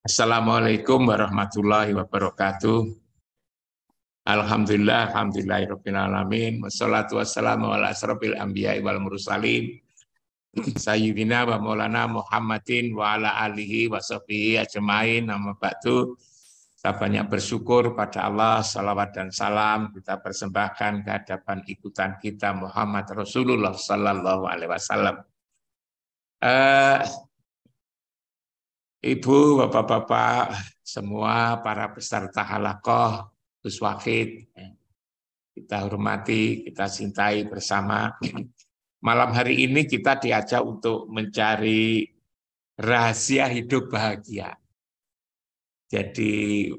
Assalamualaikum warahmatullahi wabarakatuh. Alhamdulillahirabbil alamin. Wassalatu wassalamu ala asrofil anbiya'i wal mursalin. Sayyidina wa maulana Muhammadin wa ala alihi wa sahbihi ajmain. Nama ba'du. Kita banyak bersyukur pada Allah, salawat dan salam kita persembahkan ke hadapan ikutan kita Muhammad Rasulullah sallallahu alaihi wasallam. Ibu, bapak-bapak, semua para peserta halaqah, Gus Wahid, kita hormati, kita cintai bersama. Malam hari ini kita diajak untuk mencari rahasia hidup bahagia. Jadi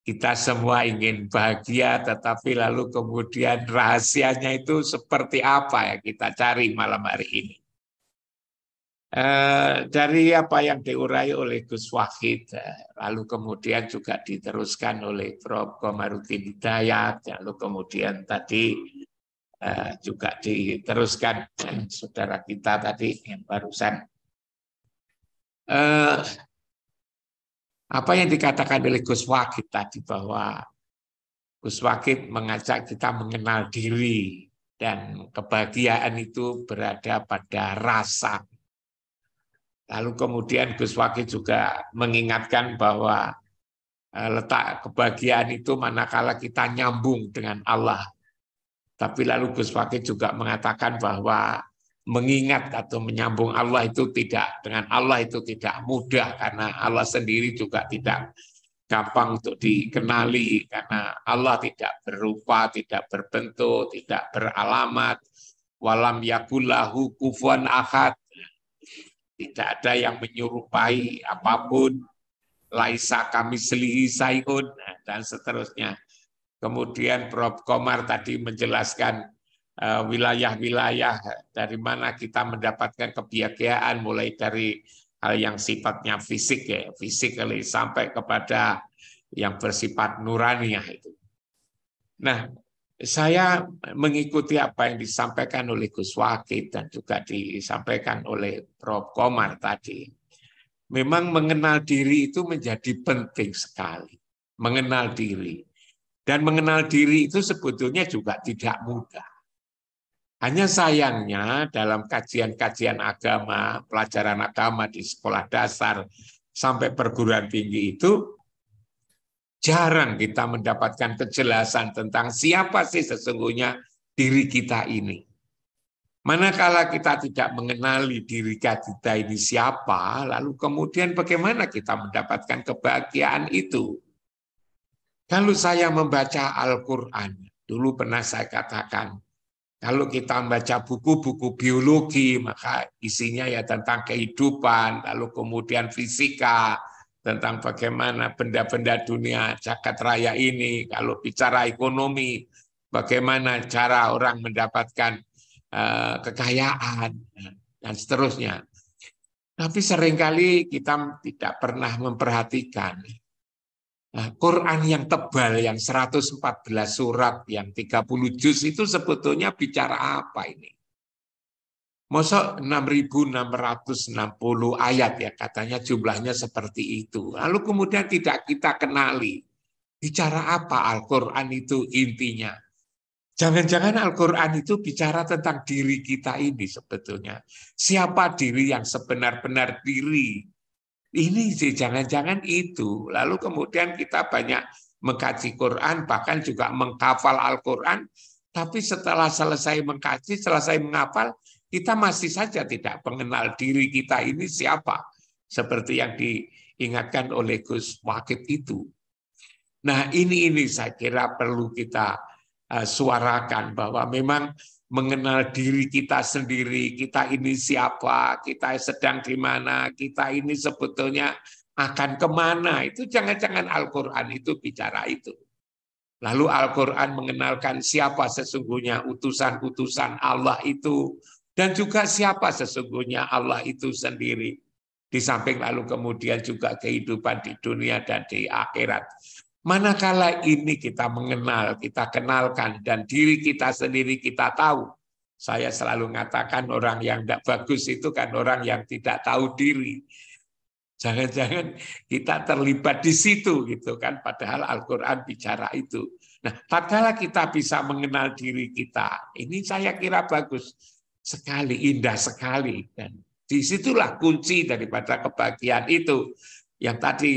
kita semua ingin bahagia, tetapi lalu kemudian rahasianya itu seperti apa ya kita cari malam hari ini. Dari apa yang diurai oleh Gus Wahid, lalu kemudian juga diteruskan oleh Prof. Komarudin Hidayat, lalu kemudian tadi juga diteruskan saudara kita tadi yang barusan. Apa yang dikatakan oleh Gus Wahid tadi bahwa Gus Wahid mengajak kita mengenal diri dan kebahagiaan itu berada pada rasa. Lalu kemudian Gus Wahid juga mengingatkan bahwa letak kebahagiaan itu manakala kita nyambung dengan Allah. Tapi lalu Gus Wahid juga mengatakan bahwa mengingat atau menyambung Allah itu tidak, dengan Allah itu tidak mudah karena Allah sendiri juga tidak gampang untuk dikenali karena Allah tidak berupa, tidak berbentuk, tidak beralamat. Walam yakullahu kufuwan ahad. Tidak ada yang menyerupai apapun, laisa kamitslihi syai'un, dan seterusnya. Kemudian Prof. Komar tadi menjelaskan wilayah-wilayah dari mana kita mendapatkan kebahagiaan, mulai dari hal yang sifatnya fisik ya, physically sampai kepada yang bersifat nuraniah itu. Nah, saya mengikuti apa yang disampaikan oleh Gus Wahid dan juga disampaikan oleh Prof. Komar tadi. Memang mengenal diri itu menjadi penting sekali. Mengenal diri. Dan mengenal diri itu sebetulnya juga tidak mudah. Hanya sayangnya dalam kajian-kajian agama, pelajaran agama di sekolah dasar sampai perguruan tinggi itu, jarang kita mendapatkan kejelasan tentang siapa sih sesungguhnya diri kita ini. Manakala kita tidak mengenali diri kita ini siapa, lalu kemudian bagaimana kita mendapatkan kebahagiaan itu? Kalau saya membaca Al-Quran, dulu pernah saya katakan, kalau kita membaca buku-buku biologi, maka isinya ya tentang kehidupan, lalu kemudian fisika, tentang bagaimana benda-benda dunia jagat raya ini, kalau bicara ekonomi, bagaimana cara orang mendapatkan kekayaan, dan seterusnya. Tapi seringkali kita tidak pernah memperhatikan Quran yang tebal, yang 114 surat, yang 30 juz itu sebetulnya bicara apa ini? Masa 6.660 ayat ya katanya jumlahnya seperti itu. Lalu kemudian tidak kita kenali. Bicara apa Al-Quran itu intinya? Jangan-jangan Al-Quran itu bicara tentang diri kita ini sebetulnya. Siapa diri yang sebenar-benar diri? Ini sih jangan-jangan itu. Lalu kemudian kita banyak mengkaji Quran, bahkan juga menghafal Al-Quran. Tapi setelah selesai mengkaji, selesai menghafal, kita masih saja tidak mengenal diri kita ini siapa. Seperti yang diingatkan oleh Gus Wahid itu. Nah ini saya kira perlu kita suarakan bahwa memang mengenal diri kita sendiri, kita ini siapa, kita sedang di mana, kita ini sebetulnya akan kemana, itu jangan-jangan Al-Quran itu bicara itu. Lalu Al-Quran mengenalkan siapa sesungguhnya utusan-utusan Allah itu, dan juga siapa sesungguhnya Allah itu sendiri. Di samping lalu kemudian juga kehidupan di dunia dan di akhirat. Manakala ini kita mengenal, kita kenalkan, dan diri kita sendiri kita tahu. Saya selalu mengatakan orang yang tidak bagus itu kan orang yang tidak tahu diri. Jangan-jangan kita terlibat di situ gitu kan, padahal Al-Qur'an bicara itu. Nah, tatkala kita bisa mengenal diri kita, ini saya kira bagus sekali, indah sekali, dan disitulah kunci daripada kebahagiaan itu. Yang tadi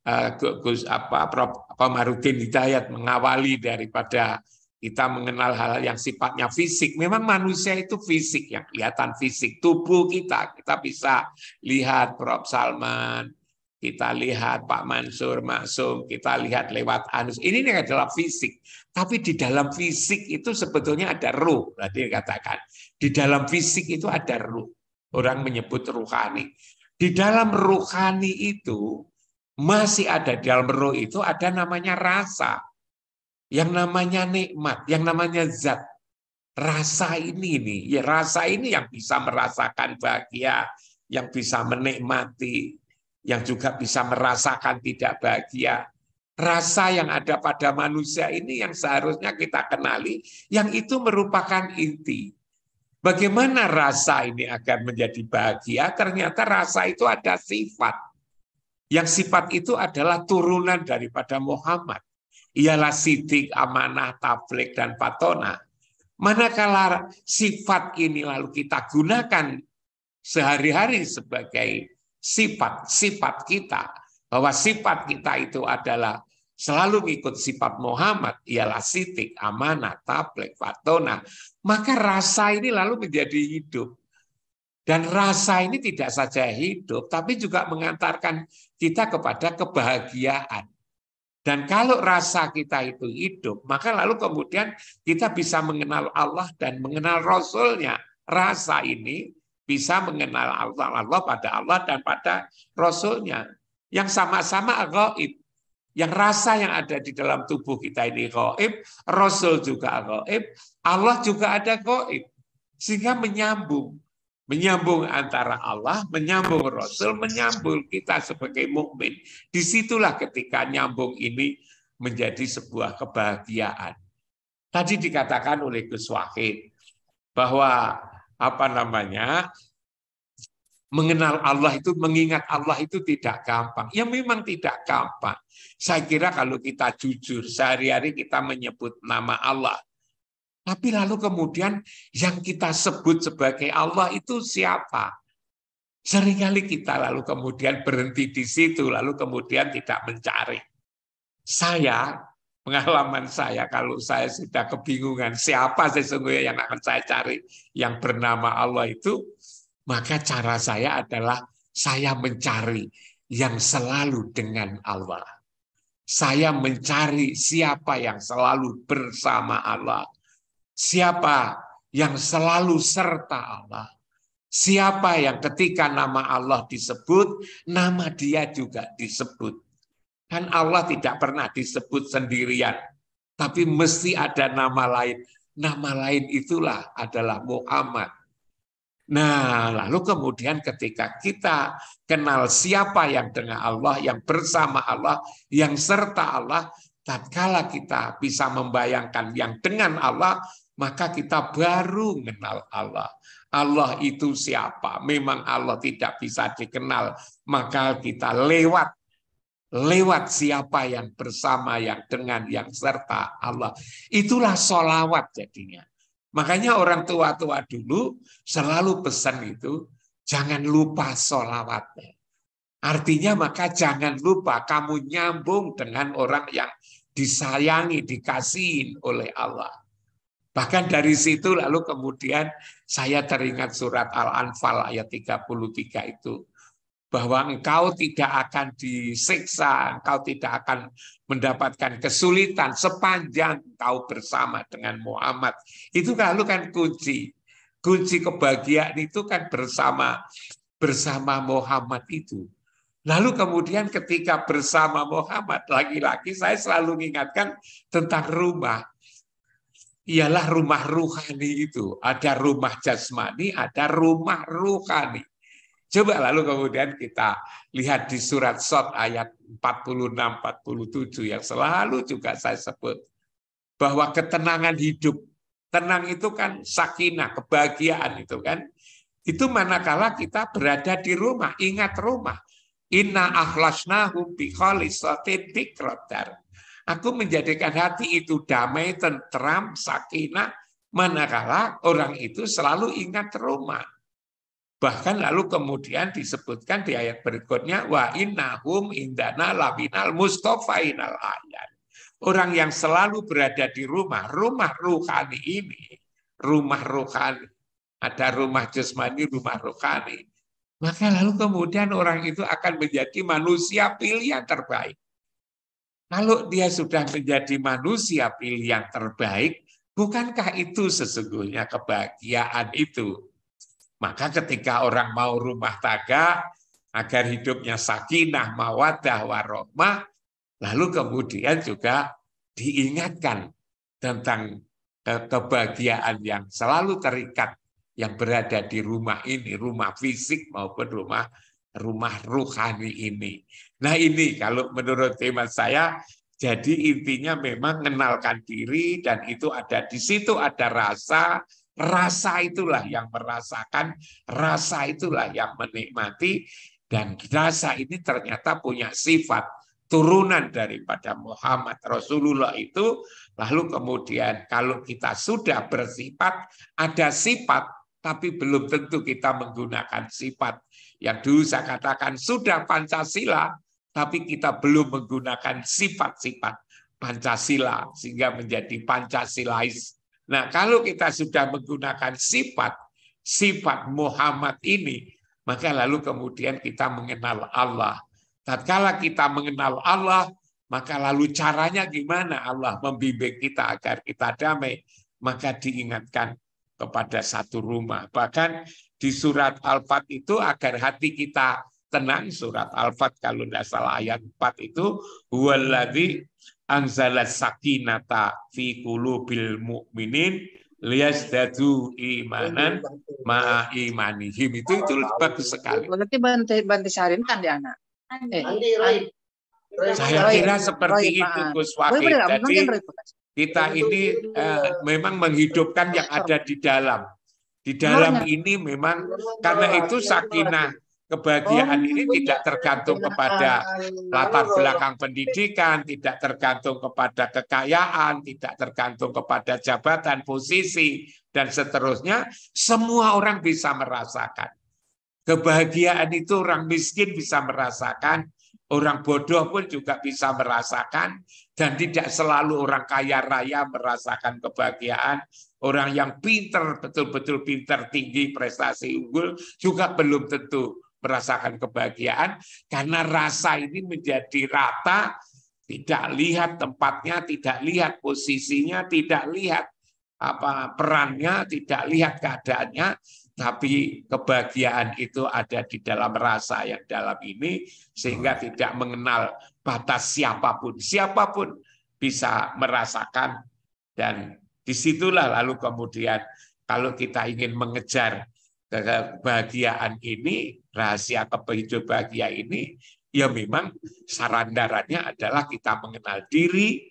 Prof. Komarudin Hidayat mengawali daripada kita mengenal hal yang sifatnya fisik. Memang manusia itu fisik, yang kelihatan fisik. Tubuh kita bisa lihat Prof. Salman, kita lihat Pak Mansur, Maksum, kita lihat lewat anus. Ini adalah fisik. Tapi di dalam fisik itu sebetulnya ada ruh. Tadi dikatakan, di dalam fisik itu ada ruh. Orang menyebut ruhani. Di dalam ruhani itu, masih ada, di dalam ruh itu ada namanya rasa. Yang namanya nikmat, yang namanya zat. Rasa ini nih, ya rasa ini yang bisa merasakan bahagia, yang bisa menikmati, yang juga bisa merasakan tidak bahagia. Rasa yang ada pada manusia ini yang seharusnya kita kenali, yang itu merupakan inti. Bagaimana rasa ini agar menjadi bahagia? Ternyata rasa itu ada sifat. Yang sifat itu adalah turunan daripada Muhammad. Ialah sidik, amanah, tabligh, dan fatona. Manakala sifat ini lalu kita gunakan sehari-hari sebagai sifat kita, bahwa sifat kita itu adalah selalu mengikut sifat Muhammad, ialah sidik, amanah, tabligh, fatona, maka rasa ini lalu menjadi hidup. Dan rasa ini tidak saja hidup, tapi juga mengantarkan kita kepada kebahagiaan. Dan kalau rasa kita itu hidup, maka lalu kemudian kita bisa mengenal Allah dan mengenal Rasul-Nya. Rasa ini bisa mengenal Allah pada Allah dan pada Rasul-Nya. Yang sama-sama ghaib. Yang rasa yang ada di dalam tubuh kita ini ghaib, Rasul juga ghaib, Allah juga ada ghaib. Sehingga menyambung. Menyambung antara Allah, menyambung Rasul, menyambung kita sebagai mukmin. Disitulah ketika nyambung ini menjadi sebuah kebahagiaan. Tadi dikatakan oleh Gus Wahid bahwa mengenal Allah itu, mengingat Allah itu tidak gampang. Ya memang tidak gampang. Saya kira kalau kita jujur, sehari-hari kita menyebut nama Allah. Tapi lalu kemudian yang kita sebut sebagai Allah itu siapa? Seringkali kita lalu kemudian berhenti di situ, lalu kemudian tidak mencari. Pengalaman saya, kalau saya sudah kebingungan siapa sesungguhnya yang akan saya cari yang bernama Allah itu, maka cara saya adalah saya mencari yang selalu dengan Allah. Saya mencari siapa yang selalu bersama Allah. Siapa yang selalu serta Allah. Siapa yang ketika nama Allah disebut, nama dia juga disebut. Kan Allah tidak pernah disebut sendirian, tapi mesti ada nama lain. Nama lain itulah adalah Muhammad. Nah, lalu kemudian ketika kita kenal siapa yang dengan Allah, yang bersama Allah, yang serta Allah, tatkala kita bisa membayangkan yang dengan Allah, maka kita baru mengenal Allah. Allah itu siapa? Memang Allah tidak bisa dikenal, maka kita lewat siapa yang bersama, yang dengan, yang serta Allah. Itulah sholawat jadinya. Makanya orang tua-tua dulu selalu pesan itu, jangan lupa sholawatnya. Artinya maka jangan lupa kamu nyambung dengan orang yang disayangi, dikasihin oleh Allah. Bahkan dari situ lalu kemudian saya teringat surat Al-Anfal ayat 33 itu. Bahwa engkau tidak akan disiksa, engkau tidak akan mendapatkan kesulitan sepanjang engkau bersama dengan Muhammad. Itu lalu kan kunci. Kunci kebahagiaan itu kan bersama Muhammad itu. Lalu kemudian ketika bersama Muhammad, lagi-lagi saya selalu mengingatkan tentang rumah. Ialah rumah ruhani itu. Ada rumah jasmani, ada rumah ruhani. Coba lalu kemudian kita lihat di surat Shad ayat 46-47 yang selalu juga saya sebut. Bahwa ketenangan hidup. Tenang itu kan sakinah, kebahagiaan itu kan. Itu manakala kita berada di rumah, ingat rumah. Inna akhlasnahum bi khalisatin dzikradar. Aku menjadikan hati itu damai, tentram, sakinah, manakala orang itu selalu ingat rumah. Bahkan lalu kemudian disebutkan di ayat berikutnya, wa innahum indana laminal mustofainal ayat. Orang yang selalu berada di rumah rohani ini, rumah rohani. Ada rumah jasmani, rumah rohani. Maka lalu kemudian orang itu akan menjadi manusia pilihan terbaik. Kalau dia sudah menjadi manusia pilihan terbaik, bukankah itu sesungguhnya kebahagiaan itu? Maka ketika orang mau rumah tangga, agar hidupnya sakinah, mawaddah, warohmah, lalu kemudian juga diingatkan tentang kebahagiaan yang selalu terikat yang berada di rumah ini, rumah fisik maupun rumah rohani ini. Nah ini kalau menurut tema saya, jadi intinya memang mengenalkan diri dan itu ada di situ ada rasa, rasa itulah yang merasakan, rasa itulah yang menikmati, dan rasa ini ternyata punya sifat turunan daripada Muhammad Rasulullah itu. Lalu kemudian kalau kita sudah bersifat, ada sifat, tapi belum tentu kita menggunakan sifat. Yang dulu saya katakan sudah Pancasila, tapi kita belum menggunakan sifat-sifat Pancasila sehingga menjadi Pancasilais. Nah, kalau kita sudah menggunakan sifat Muhammad ini, maka lalu kemudian kita mengenal Allah. Tatkala kita mengenal Allah, maka lalu caranya gimana Allah membimbing kita agar kita damai? Maka diingatkan kepada satu rumah. Bahkan di surat Al-Fat itu agar hati kita tenang, surat Al-Fat kalau tidak salah ayat 4 itu, huwallazi anzala sakinata fi qulubil mu'minin liyazdadu imanan ma'a imanihim. Itu bagus sekali. Berarti Banti Sarin kan di anak. Saya kira seperti itu Gus Wakil. Jadi kita ini memang menghidupkan yang ada di dalam. Di dalam ini memang karena itu sakinah kebahagiaan ini tidak tergantung kepada latar belakang pendidikan, tidak tergantung kepada kekayaan, tidak tergantung kepada jabatan, posisi, dan seterusnya. Semua orang bisa merasakan. Kebahagiaan itu orang miskin bisa merasakan, orang bodoh pun juga bisa merasakan, dan tidak selalu orang kaya raya merasakan kebahagiaan. Orang yang pinter, betul-betul pinter, tinggi, prestasi unggul juga belum tentu merasakan kebahagiaan, karena rasa ini menjadi rata, tidak lihat tempatnya, tidak lihat posisinya, tidak lihat perannya, tidak lihat keadaannya, tapi kebahagiaan itu ada di dalam rasa yang dalam ini, sehingga tidak mengenal batas siapapun. Siapapun bisa merasakan, dan disitulah lalu kemudian kalau kita ingin mengejar kebahagiaan ini, rahasia kehidupan bahagia ini, ya memang sarandarannya adalah kita mengenal diri,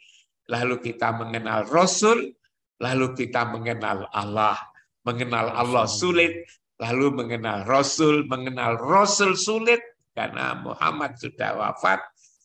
lalu kita mengenal Rasul, lalu kita mengenal Allah. Mengenal Allah sulit, lalu mengenal Rasul sulit, karena Muhammad sudah wafat,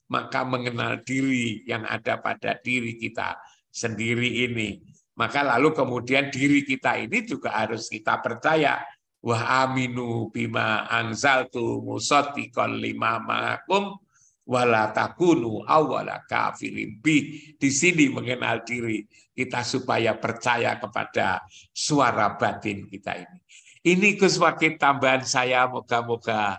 maka mengenal diri yang ada pada diri kita sendiri ini. Maka lalu kemudian diri kita ini juga harus kita percaya. Wa aminu bima anzaltu musaddiqan lima ma'akum wala takunu awwala kafirin bi. Di sini mengenal diri kita supaya percaya kepada suara batin kita ini. Ini Gus Wakil tambahan saya, moga-moga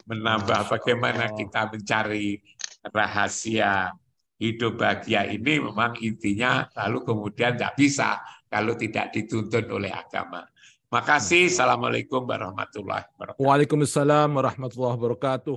menambah bagaimana kita mencari rahasia hidup bahagia ini. Memang intinya lalu kemudian nggak bisa kalau tidak dituntun oleh agama. Makasih. Assalamualaikum warahmatullahi wabarakatuh. Waalaikumsalam warahmatullahi wabarakatuh.